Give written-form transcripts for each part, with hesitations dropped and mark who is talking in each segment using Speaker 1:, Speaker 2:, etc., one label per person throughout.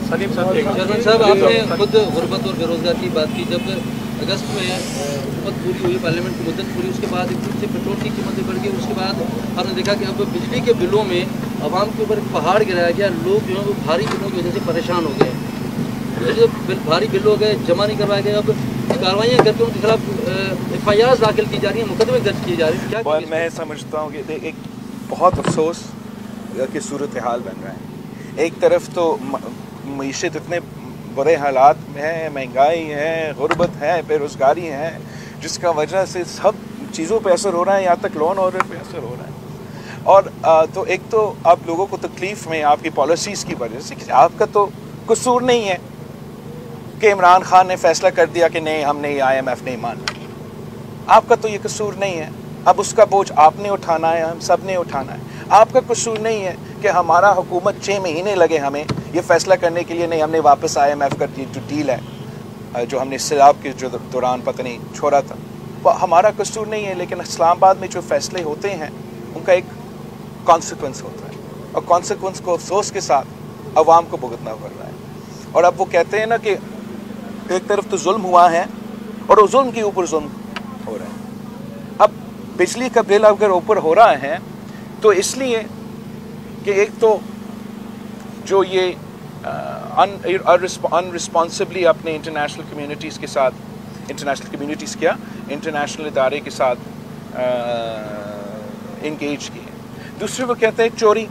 Speaker 1: सलीम साहब, आपने खुद गुर्बत और बेरोजगार की बात की। जब अगस्त में मुद्दत पूरी हुई, पार्लियामेंट की मुद्दत पूरी, उसके बाद एकदम से पेट्रोल की कीमतें बढ़ गई। उसके बाद आपने देखा कि अब बिजली के बिलों में आवाम के ऊपर एक पहाड़ गिराया गया। लोग जो है वो भारी बिलों की वजह से परेशान हो गए। जो भारी बिल हो गए, जमा नहीं करवाए गए, अब कार्रवाइयाँ करके उनके खिलाफ FIR दाखिल की जा रही हैं, मुकदमे दर्ज किए जा रहे हैं। क्या
Speaker 2: मैं समझता हूँ कि एक बहुत अफसोस की सूरत हाल बन रहा है। एक तरफ तो मईशत इतने बुरे हालात में है, महंगाई है, गुर्बत है, बेरोज़गारी है, जिसका वजह से सब चीज़ों पे असर हो रहा है, यहाँ तक लोन ऑर्डर पे असर हो रहा है। और तो एक तो आप लोगों को तकलीफ़ में आपकी पॉलिसीज़ की वजह से, आपका तो कसूर नहीं है कि इमरान खान ने फैसला कर दिया कि नहीं, हमने IMF नहीं माना। आपका तो ये कसूर नहीं है। अब उसका बोझ आपने उठाना है, हम सब ने उठाना है। आपका कसूर नहीं है कि हमारा हुकूमत 6 महीने लगे हमें ये फैसला करने के लिए, नहीं हमने वापस IMF का जो डील है जो हमने सैलाब के जो दौरान पता नहीं छोड़ा था, वो हमारा कसूर नहीं है। लेकिन इस्लामाबाद में जो फैसले होते हैं उनका एक कॉन्सिक्वेंस होता है, और कॉन्सिक्वेंस को अफसोस के साथ अवाम को भुगतना पड़ रहा है। और अब वो कहते हैं ना कि एक तरफ तो जुल्म हुआ है और उस जुल्म के ऊपर जुल्म हो रहा है। अब बिजली का बिल अगर ऊपर हो रहा है तो इसलिए कि एक तो जो ये अनरिस्पॉन्सिबली अपने इंटरनेशनल कम्युनिटीज़ के साथ, इंटरनेशनल इदारे के साथ इंगेज किए। दूसरे वो कहते हैं चोरी।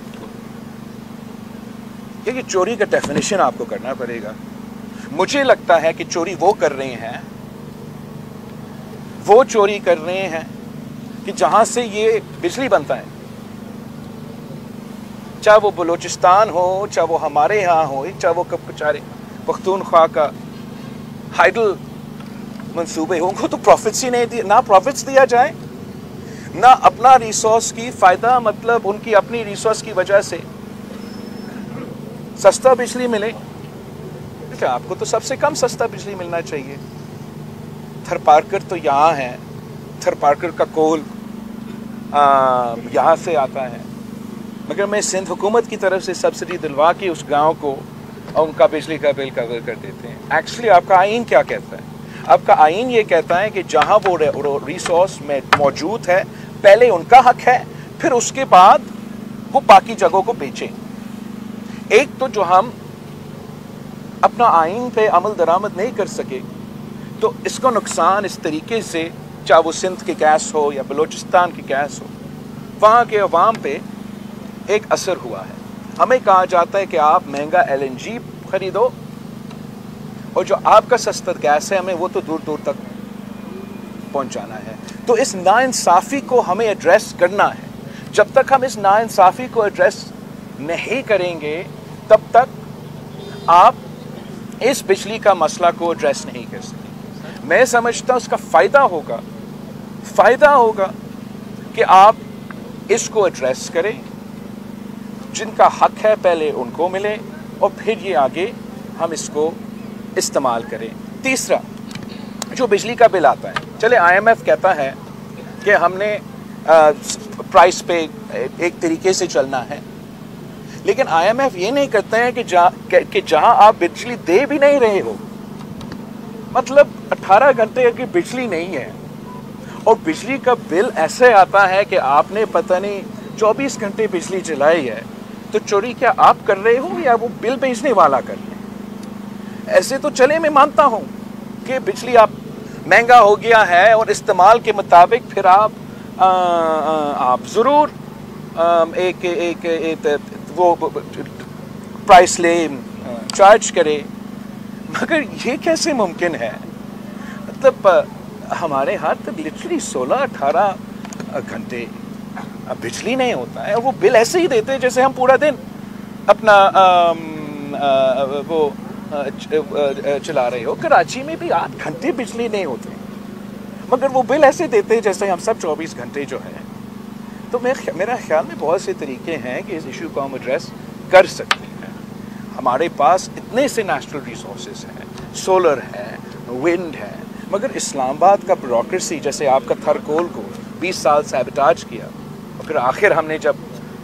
Speaker 2: ये चोरी का डेफिनेशन आपको करना पड़ेगा। मुझे लगता है कि चोरी वो कर रहे हैं, वो चोरी कर रहे हैं कि जहां से ये बिजली बनता है, चाहे वो बलूचिस्तान हो, चाहे वो हमारे यहाँ हो, चाहे वो कचारे पख्तूनख्वा का हाइडल मंसूबे हो, उनको तो प्रॉफिट्स ही नहीं दिए, ना प्रॉफिट्स दिया जाए, ना अपना रिसोर्स की फ़ायदा, मतलब उनकी अपनी रिसोर्स की वजह से सस्ता बिजली मिले। आपको तो सबसे कम सस्ता बिजली मिलना चाहिए। थरपारकर तो यहाँ है, थरपारकर का कोल यहाँ से आता है, मगर मैं सिंध हुकूमत की तरफ से सब्सिडी दिलवा के उस गांव को और उनका बिजली का बिल कवर कर देते हैं। एक्चुअली आपका आइन क्या कहता है? आपका आइन ये कहता है कि जहाँ वो रिसोर्स में मौजूद है पहले उनका हक है, फिर उसके बाद वो बाकी जगहों को बेचें। एक तो जो हम अपना आइन पे अमल दरामद नहीं कर सके तो इसका नुकसान इस तरीके से, चाहे वो सिंध की गैस हो या बलूचिस्तान की गैस हो, वहाँ के अवाम पे एक असर हुआ है। हमें कहा जाता है कि आप महंगा LNG खरीदो और जो आपका सस्ता गैस है हमें वो तो दूर दूर तक पहुंचाना है। तो इस नाइंसाफ़ी को हमें एड्रेस करना है। जब तक हम इस नाइंसाफ़ी को एड्रेस नहीं करेंगे तब तक आप इस बिजली का मसला को एड्रेस नहीं कर सकते। मैं समझता हूँ उसका फ़ायदा होगा कि आप इसको एड्रेस करें, जिनका हक है पहले उनको मिले और फिर ये आगे हम इसको इस्तेमाल करें। तीसरा, जो बिजली का बिल आता है, चले IMF कहता है कि हमने प्राइस पे एक तरीके से चलना है, लेकिन IMF ये नहीं करते हैं कि जहां आप बिजली दे भी नहीं रहे हो, मतलब 18 घंटे की बिजली नहीं है और बिजली का बिल ऐसे आता है कि आपने पता नहीं 24 घंटे बिजली जलाई है, तो चोरी क्या आप कर रहे हो या वो बिल भेजने वाला कर रहे हैं? ऐसे तो चले, मैं मानता हूँ कि बिजली आप महंगा हो गया है और इस्तेमाल के मुताबिक फिर आप ज़रूर एक वो प्राइस ले, चार्ज करे, मगर ये कैसे मुमकिन है? मतलब हमारे यहाँ तक लिटरली 16-18 घंटे बिजली नहीं होता है, वो बिल ऐसे ही देते हैं जैसे हम पूरा दिन अपना वो चला रहे हो। कराची में भी 8 घंटे बिजली नहीं होते, मगर वो बिल ऐसे देते हैं जैसे हम सब 24 घंटे जो है। तो मेरा ख्याल में बहुत से तरीके हैं कि इस इशू को हम एड्रेस कर सकते हैं। हमारे पास इतने से नेचुरल रिसोर्सेज हैं, सोलर है, विंड है, मगर इस्लामाबाद का ब्यूरोक्रेसी, जैसे आपका थरकोल को 20 साल सैबोटाज किया और फिर आखिर हमने जब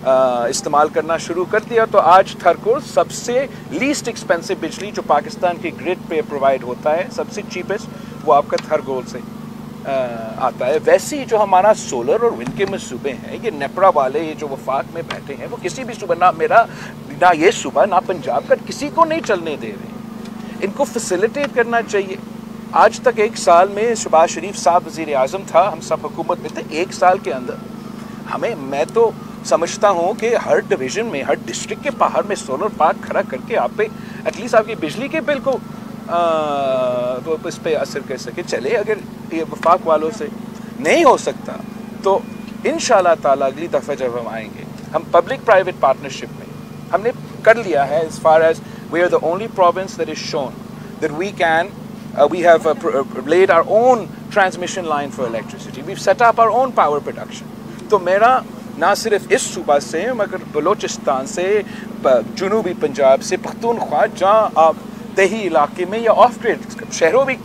Speaker 2: استعمال کرنا شروع کر دیا تو آج تھرکول سب سے لیسٹ ایکسپینسو بجلی جو پاکستان کے گریڈ پہ پرووائڈ ہوتا ہے سب سے چیپسٹ وہ آپ کا تھرکول سے آتا ہے. ویسے ہی جو ہمارا سولر اور ونڈ کے منصوبے ہیں یہ نیپرا والے یہ جو وفاق میں بیٹھے ہیں وہ کسی بھی صوبہ نہ میرا نہ یہ صوبہ نہ پنجاب کا کسی کو نہیں چلنے دے رہے. ان کو فیسیلیٹیٹ کرنا چاہیے. آج تک 1 سال میں شہباز شریف صاحب وزیر اعظم تھا, ہم سب حکومت میں تھے. 1 سال کے اندر میں تو سمجھتا ہوں کہ ہر ڈویژن میں ہر ڈسٹرکٹ کے باہر میں سولر پارک کھڑا کر کے آپ پہ ایٹ لیسٹ آپ کی بجلی کے بل کو اس پہ اثر کر سکے. چلے اگر یہ وفاق والوں سے نہیں ہو سکتا تو انشاءاللہ تعالیٰ اگلی دفعہ جب ہم آئیں گے ہم پبلک پرائیویٹ پارٹنرشپ میں ہم نے کر لیا ہے. as far as we are the only province that is shown that we have laid our own transmission line for electricity. We've set up our own power production. تو میرا نہ صرف اس صوبہ سے مگر بلوچستان سے, جنوبی پنجاب سے, پختونخوا جہاں آپ دیہی علاقے میں یا آف گریڈ شہروں بھی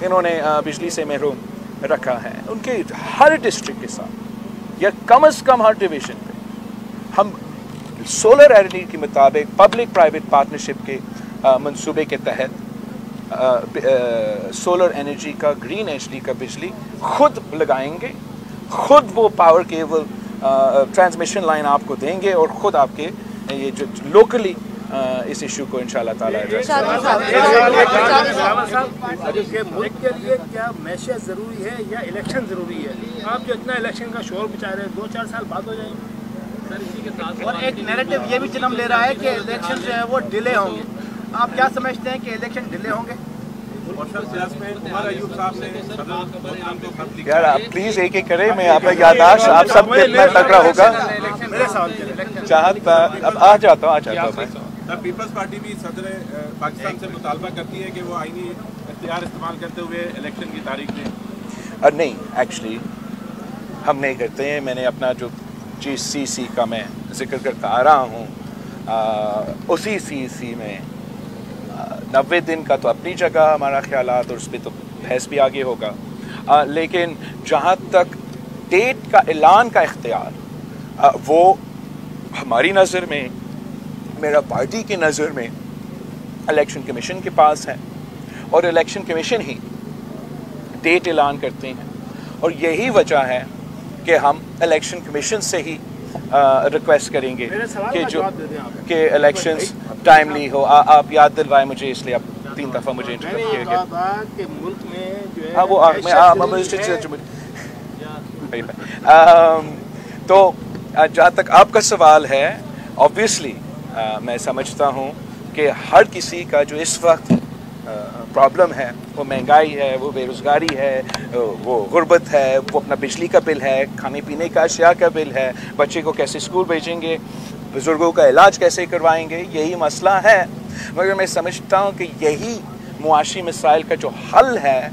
Speaker 2: انہوں نے بجلی سے محروم رکھا ہے, ان کے ہر ڈسٹرکٹ کے ساتھ یا کم از کم ہر ڈویژن پہ ہم سولر اینرجی کے مطابق پبلک پرائیویٹ پارٹنرشپ کے منصوبے کے تحت سولر انرجی کا گرین ایچ کا بجلی خود لگائیں گے, خود وہ پاور کیبل ٹرانسمیشن لائن آپ کو دیں گے اور خود آپ کے یہ جو لوکلی اس ایشو کو انشاءاللہ تعالیٰ
Speaker 3: ملک کے لیے کیا معیشت ضروری ہے یا الیکشن ضروری ہے؟ آپ جو اتنا الیکشن کا شور بچا رہے ہیں 2-4 سال بعد ہو جائیں گے. اور ایک نیریٹو یہ بھی جنم لے رہا ہے کہ الیکشن جو ہے وہ ڈیلے ہوں گے. آپ کیا سمجھتے ہیں کہ الیکشن ڈیلے ہوں گے؟
Speaker 2: یار آپ پلیز ایک ایک کریں, میں آپ کا یادداشت آپ سب کے اتنا تگڑا ہوگا. اب آ جاتا ہوں.
Speaker 4: پیپلز پارٹی بھی صدر پاکستان سے مطالبہ کرتی ہے کہ وہ آئینی اختیار استعمال کرتے ہوئے الیکشن کی تاریخ دیں.
Speaker 2: نہیں, ایکچولی ہم نہیں کرتے ہیں. میں نے اپنا جو GCC کا میں ذکر کرتا آ رہا ہوں, اسی CC میں 90 دن کا تو اپنی جگہ ہمارا خیالات اور اس پہ تو بحث بھی آگے ہوگا. لیکن جہاں تک ڈیٹ کا اعلان کا اختیار وہ ہماری نظر میں, میرا پارٹی کی نظر میں الیکشن کمیشن کے پاس ہے اور الیکشن کمیشن ہی ڈیٹ اعلان کرتے ہیں. اور یہی وجہ ہے کہ ہم الیکشن کمیشن سے ہی ریکویسٹ کریں گے کہ الیکشنز ٹائملی ہو. آپ یاد دلوائے مجھے, اس لیے آپ 3 دفعہ مجھے انٹرپٹ کیا گیا.
Speaker 3: ملک میں جو ہے
Speaker 2: ہاں وہ تو جہاں تک آپ کا سوال ہے, آبویسلی میں سمجھتا ہوں کہ ہر کسی کا جو اس وقت پرابلم ہے وہ مہنگائی ہے, وہ بے روزگاری ہے, وہ غربت ہے, وہ اپنا بجلی کا بل ہے, کھانے پینے کا اشیاء کا بل ہے, بچے کو کیسے اسکول بھیجیں گے, بزرگوں کا علاج کیسے کروائیں گے, یہی مسئلہ ہے. مگر میں سمجھتا ہوں کہ یہی معاشی مسائل کا جو حل ہے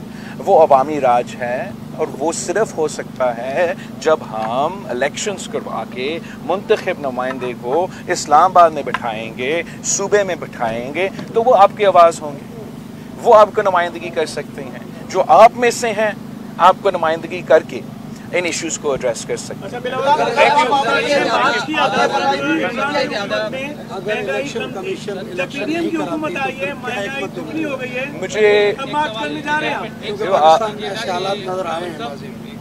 Speaker 2: وہ عوامی راج ہے, اور وہ صرف ہو سکتا ہے جب ہم الیکشنز کروا کے منتخب نمائندے کو اسلام آباد میں بٹھائیں گے, صوبے میں بٹھائیں گے, تو وہ آپ کی آواز ہوں گے, وہ آپ کو نمائندگی کر سکتے ہیں. جو آپ میں سے ہیں آپ کو نمائندگی کر کے ان ایشوز کو ایڈریس کر سکتے ہیں. مجھے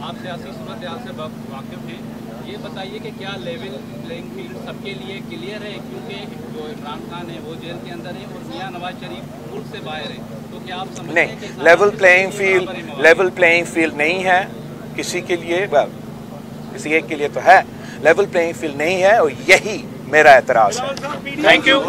Speaker 5: آپ سیاسی صورتحال سے واقف ہیں, یہ بتائیے کہ کیا لیول پلینگ فیلڈ سب کے لیے کلیئر ہے, کیونکہ جو عمران خان ہے وہ جیل کے اندر ہے اور میاں نواز شریف ملک سے باہر ہے, تو کیا آپ سمجھتے ہیں کہ
Speaker 2: لیول پلینگ فیلڈ نہیں ہے کسی کے لیے, کسی ایک کے لیے تو ہے, لیول پلینگ فیلڈ نہیں ہے, اور یہی میرا اعتراض ہے. Thank you.